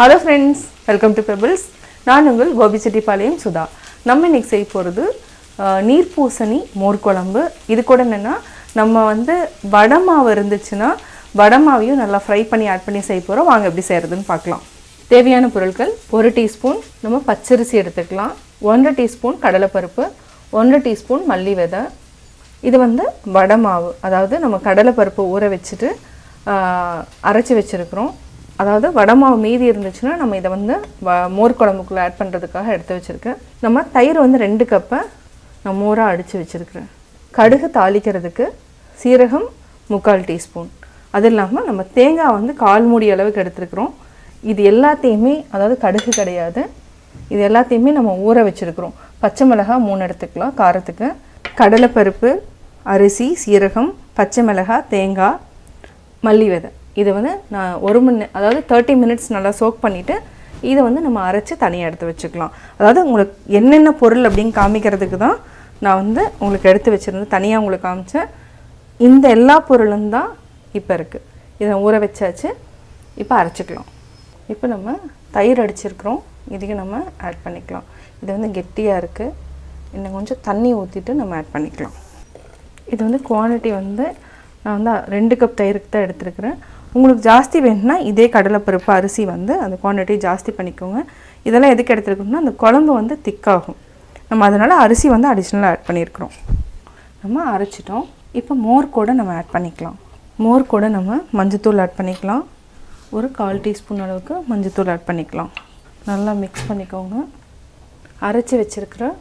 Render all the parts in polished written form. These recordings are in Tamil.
Hello friends, welcome to Pebbles. நான் உங்கள் கோபி செட்டிப்பாளையம் சுதா. நம்ம இன்னைக்கு செய்ய போகிறது நீர் பூசணி மோர் குழம்பு. இது கூட என்னென்னா நம்ம வடை மாவு இருந்துச்சுன்னா வடை மாவையும் நல்லா ஃப்ரை பண்ணி ஆட் பண்ணி செய்ய போகிறோம். வாங்க எப்படி செய்கிறதுன்னு பார்க்கலாம். தேவையான பொருட்கள்: 1 டீஸ்பூன் நம்ம பச்சரிசி எடுத்துக்கலாம், 1 டீஸ்பூன் கடலைப்பருப்பு, 1 டீஸ்பூன் மல்லி விதை. இது வடை மாவு, அதாவது நம்ம கடலைப்பருப்பு ஊற வச்சுட்டு அரைச்சி வச்சுருக்கிறோம். அதாவது வடை மாவு மீதி இருந்துச்சுன்னா நம்ம இதை மோர் குழம்புக்குள்ளே ஆட் பண்ணுறதுக்காக எடுத்து வச்சுருக்கேன். நம்ம தயிர் 2 கப்பை நான் மோராக அடித்து வச்சுருக்கிறேன். கடுகு தாளிக்கிறதுக்கு சீரகம் 3/4 டீஸ்பூன். அது இல்லாமல் நம்ம தேங்காய் 1/4 மூடி அளவுக்கு எடுத்துருக்குறோம். இது எல்லாத்தையுமே, அதாவது கடுகு கிடையாது, இது எல்லாத்தையுமே நம்ம ஊற வச்சுருக்குறோம். பச்சை மிளகாய் 3 எடுத்துக்கலாம் காரத்துக்கு. கடலைப்பருப்பு, அரிசி, சீரகம், பச்சை மிளகாய், தேங்காய், மல்லி விதை. இது நான் 1 மணி, அதாவது 30 மினிட்ஸ் நல்லா சோக் பண்ணிவிட்டு இதை நம்ம அரைச்சி தனியாக எடுத்து வச்சுக்கலாம். அதாவது உங்களுக்கு என்னென்ன பொருள் அப்படின்னு காமிக்கிறதுக்கு தான் நான் உங்களுக்கு எடுத்து வச்சுருந்தேன், தனியாக உங்களுக்கு காமிச்சேன். இந்த எல்லா பொருளும் தான் இப்போ இருக்குது. இதை ஊற வச்சாச்சு, இப்போ அரைச்சிக்கலாம். இப்போ நம்ம தயிர் அடிச்சிருக்கிறோம், இதையும் நம்ம ஆட் பண்ணிக்கலாம். இது கெட்டியாக இருக்குது, இன்னும் கொஞ்சம் தண்ணி ஊற்றிட்டு நம்ம ஆட் பண்ணிக்கலாம். இது குவான்டிட்டி நான் 2 கப் தயிருக்கு தான் எடுத்துருக்கிறேன். உங்களுக்கு ஜாஸ்தி வேணும்னா இதே கடலைப்பருப்பு, அரிசி அந்த குவான்டிட்டி ஜாஸ்தி பண்ணிக்கோங்க. இதெல்லாம் எதுக்கு எடுத்துருக்கோம்னா அந்த குழம்பு திக்காகும். நம்ம அதனால் அரிசி அடிஷ்னலாக ஆட் பண்ணியிருக்கிறோம். நம்ம அரைச்சிட்டோம். இப்போ மோர் கூட நம்ம ஆட் பண்ணிக்கலாம். மோர் கூட நம்ம மஞ்சத்தூள் ஆட் பண்ணிக்கலாம். ஒரு 1/4 டீஸ்பூன் அளவுக்கு மஞ்சத்தூள் ஆட் பண்ணிக்கலாம். நல்லா மிக்ஸ் பண்ணிக்கோங்க. அரைச்சி வச்சுருக்கிற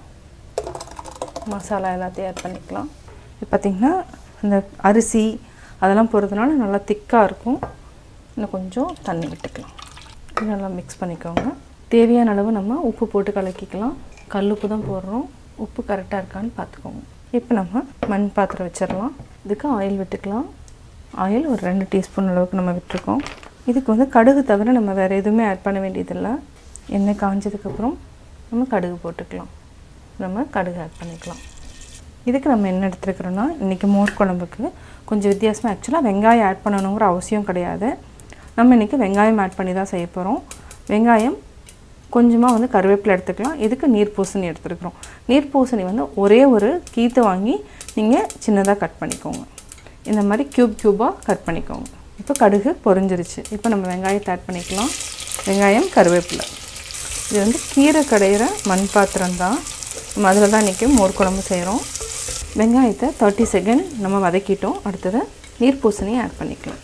மசாலா எல்லாத்தையும் ஆட் பண்ணிக்கலாம். இப்போ பார்த்திங்கன்னா இந்த அரிசி அதெல்லாம் போகிறதுனால நல்லா திக்காக இருக்கும். இன்னும் கொஞ்சம் தண்ணி விட்டுக்கலாம். நல்லா மிக்ஸ் பண்ணிக்கோங்க. தேவையான அளவு நம்ம உப்பு போட்டு கலக்கிக்கலாம். கல் உப்பு தான் போடுறோம், உப்பு கரெக்டாக இருக்கான்னு பார்த்துக்கோங்க. இப்போ நம்ம மண் பாத்திரம் வச்சிடலாம். இதுக்கு ஆயில் விட்டுக்கலாம். ஆயில் ஒரு 2 டீஸ்பூன் அளவுக்கு நம்ம விட்டுருக்கோம். இதுக்கு கடுகு தவிர நம்ம வேறு எதுவுமே ஆட் பண்ண வேண்டியதில்லை. எண்ணெய் காஞ்சதுக்கப்புறம் நம்ம கடுகு போட்டுக்கலாம். நம்ம கடுகு ஆட் பண்ணிக்கலாம். இதுக்கு நம்ம என்ன எடுத்துருக்குறோன்னா, இன்றைக்கி மோர் குழம்புக்கு கொஞ்சம் வித்தியாசமாக, ஆக்சுவலாக வெங்காயம் ஆட் பண்ணணுங்கிற அவசியம் கிடையாது. நம்ம இன்றைக்கி வெங்காயம் ஆட் பண்ணி தான் செய்ய போகிறோம். வெங்காயம் கொஞ்சமாக கருவேப்பிலை எடுத்துக்கலாம். இதுக்கு நீர் பூசணி எடுத்துருக்குறோம். நீர் பூசணி ஒரே ஒரு கீத்து வாங்கி நீங்கள் சின்னதாக கட் பண்ணிக்கோங்க. இந்த மாதிரி க்யூபாக கட் பண்ணிக்கோங்க. இப்போ கடுகு பொரிஞ்சிருச்சு. இப்போ நம்ம வெங்காயத்தை ஆட் பண்ணிக்கலாம். வெங்காயம், கருவேப்பிலை. இது கீரை கடையிற மண் பாத்திரம் தான். நம்ம அதில் தான் இன்றைக்கி மோர் குழம்பு செய்கிறோம். வெங்காயத்தை 30 செகண்ட் நம்ம வதக்கிட்டோம். அடுத்தது நீர் பூசணியை ஆட் பண்ணிக்கலாம்.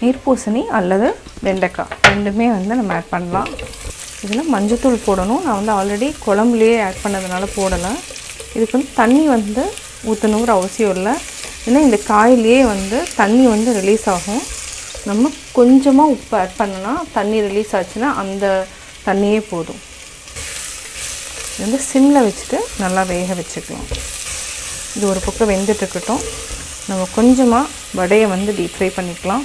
நீர் பூசணி அல்லது வெண்டைக்காய் ரெண்டுமே நம்ம ஆட் பண்ணலாம். இதில் மஞ்சத்தூள் போடணும். நான் ஆல்ரெடி குழம்புலேயே ஆட் பண்ணதுனால போடலை. இதுக்கு தண்ணி ஊற்றணுங்கிற அவசியம் இல்லை. ஏன்னா இந்த காயிலேயே தண்ணி ரிலீஸ் ஆகும். நம்ம கொஞ்சமாக உப்பு ஆட் பண்ணனா தண்ணி ரிலீஸ் ஆச்சுன்னா அந்த தண்ணியே போதும். இது சிம்மில் வச்சுட்டு நல்லா வேக வச்சுக்கலாம். இது ஒரு பக்கம் வெந்துட்டுருக்கட்டும். நம்ம கொஞ்சமாக வடையை டீப் ஃப்ரை பண்ணிக்கலாம்.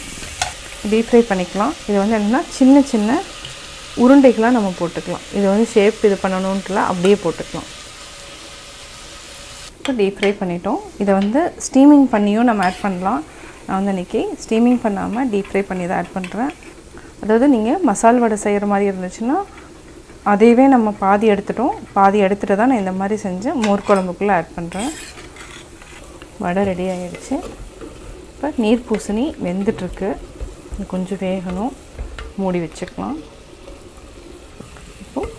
இது என்னென்னா சின்ன சின்ன உருண்டைகளாக நம்ம போட்டுக்கலாம். இது ஷேப் இது பண்ணணுன்ட்டுல அப்படியே போட்டுக்கலாம். இப்போ டீப் ஃப்ரை பண்ணிட்டோம். இதை ஸ்டீமிங் பண்ணியும் நம்ம ஆட் பண்ணலாம். நான் இன்றைக்கி ஸ்டீமிங் பண்ணாமல் டீப் ஃப்ரை பண்ணி தான் ஆட் பண்ணுறேன். அதாவது நீங்கள் மசால் வடை செய்கிற மாதிரி இருந்துச்சுன்னா அதையவே நம்ம பாதி எடுத்துட்டோம். பாதி எடுத்துகிட்டு தான் நான் இந்த மாதிரி செஞ்சு மோர் குழம்புக்குள்ளே ஆட் பண்ணுறேன். வடை ரெடி ஆகிடுச்சு. இப்போ நீர் பூசணி வெந்துட்டுருக்கு, கொஞ்சம் வேகணும். மூடி வச்சுக்கலாம். இப்போது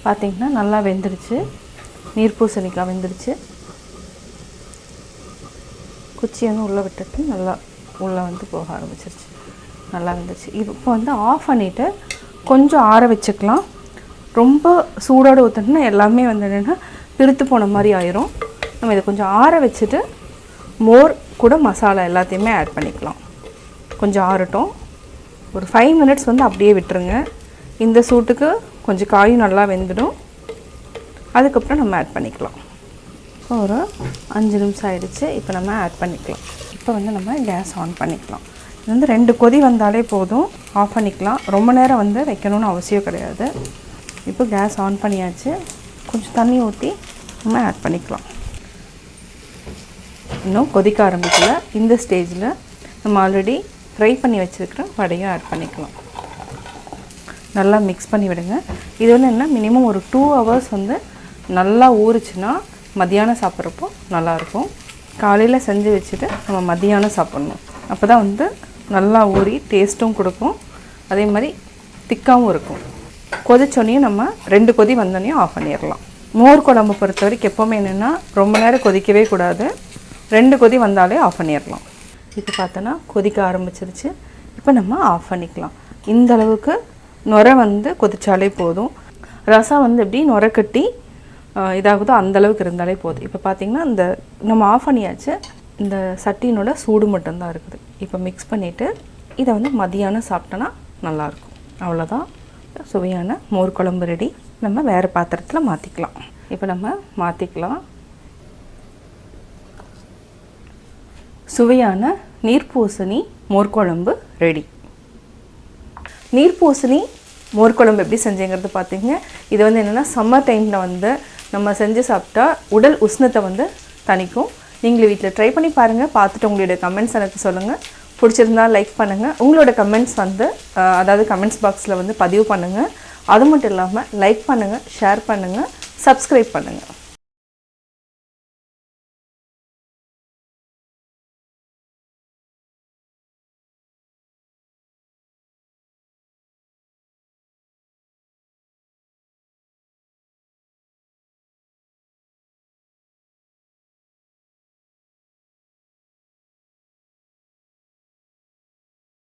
பார்த்திங்கன்னா நல்லா வெந்துடுச்சு. நீர் பூசணிக்காய் வெந்துடுச்சு. குச்சி உள்ளே விட்டுட்டு நல்லா உள்ளே போக ஆரம்பிச்சிருச்சு. நல்லா வெந்துடுச்சு. இப்போ ஆஃப் பண்ணிவிட்டு கொஞ்சம் ஆற வச்சுக்கலாம். ரொம்ப சூடோடு ஊற்றினா எல்லாமே என்னென்னா பிரித்து போன மாதிரி ஆயிரும். நம்ம இதை கொஞ்சம் ஆற வச்சுட்டு மோர் கூட மசாலா எல்லாத்தையுமே ஆட் பண்ணிக்கலாம். கொஞ்சம் ஆறட்டும். ஒரு 5 மினிட்ஸ் அப்படியே விட்டுருங்க. இந்த சூட்டுக்கு கொஞ்சம் காயும் நல்லா வெந்துடும். அதுக்கப்புறம் நம்ம ஆட் பண்ணிக்கலாம். ஒரு 5 நிமிஷம் ஆகிடுச்சு. இப்போ நம்ம ஆட் பண்ணிக்கலாம். இப்போ நம்ம கேஸ் ஆன் பண்ணிக்கலாம். இது 2 கொதி வந்தாலே போதும், ஆஃப் பண்ணிக்கலாம். ரொம்ப நேரம் வைக்கணும்னு அவசியம் கிடையாது. இப்போ கேஸ் ஆன் பண்ணியாச்சு. கொஞ்சம் தண்ணி ஊற்றி நம்ம ஆட் பண்ணிக்கலாம். இன்னும் கொதிக்க ஆரம்பிக்கல. இந்த ஸ்டேஜில் நம்ம ஆல்ரெடி ஃப்ரை பண்ணி வச்சுருக்கிற வடையும் ஆட் பண்ணிக்கலாம். நல்லா மிக்ஸ் பண்ணி விடுங்க. இது வந்து என்ன மினிமம் ஒரு 2 hours வந்து நல்லா ஊறுச்சுன்னா மதியானம் சாப்பிட்றப்போ நல்லாயிருக்கும். காலையில் செஞ்சு வச்சுட்டு நம்ம மதியானம் சாப்பிட்ணும். அப்போ தான் வந்து நல்லா ஊறி டேஸ்ட்டும் கொடுக்கும், அதே மாதிரி திக்காகவும் இருக்கும். கொதிச்சோன்னையும் நம்ம 2 கொதி வந்தோடனையும் ஆஃப் பண்ணிடலாம். மோர் குழம்பு பொறுத்த வரைக்கும் எப்போவுமே என்னென்னா ரொம்ப நேரம் கொதிக்கவே கூடாது. 2 கொதி வந்தாலே ஆஃப் பண்ணிடலாம். இப்போ பார்த்தோன்னா கொதிக்க ஆரம்பிச்சிருச்சு. இப்போ நம்ம ஆஃப் பண்ணிக்கலாம். இந்த அளவுக்கு நுரை வந்து கொதிச்சாலே போதும். ரசம் வந்து எப்படி நுரை கட்டி இதாகுதோ அந்தளவுக்கு இருந்தாலே போதும். இப்போ பார்த்திங்கன்னா இந்த நம்ம ஆஃப் பண்ணியாச்சு. இந்த சட்டினோட சூடு மட்டும்தான் இருக்குது. இப்போ மிக்ஸ் பண்ணிவிட்டு இதை வந்து மதியானம் சாப்பிட்டோன்னா நல்லாயிருக்கும். அவ்வளோதான், சுவையான மோர் குழம்பு ரெடி. நம்ம வேறு பாத்திரத்தில் மாற்றிக்கலாம். இப்போ நம்ம மாற்றிக்கலாம். சுவையான நீர்ப்பூசணி மோர் குழம்பு ரெடி. நீர்ப்பூசணி மோர் குழம்பு எப்படி செஞ்சேங்கிறது பார்த்தீங்க. இது வந்து என்னென்னா சம்மர் டைமில் வந்து நம்ம செஞ்சு சாப்பிட்டா உடல் உஷ்ணத்தை வந்து தணிக்கும். நீங்களும் வீட்டில் ட்ரை பண்ணி பாருங்கள். பார்த்துட்டு உங்களுடைய கமெண்ட்ஸ் எனக்கு சொல்லுங்கள். பிடிச்சிருந்தா லைக் பண்ணுங்கள். உங்களோட கமெண்ட்ஸ் வந்து அதாவது கமெண்ட்ஸ் பாக்ஸில் வந்து பதிவு பண்ணுங்கள். அது மட்டும் இல்லாமல் லைக் பண்ணுங்கள், ஷேர் பண்ணுங்கள், சப்ஸ்கிரைப் பண்ணுங்கள்.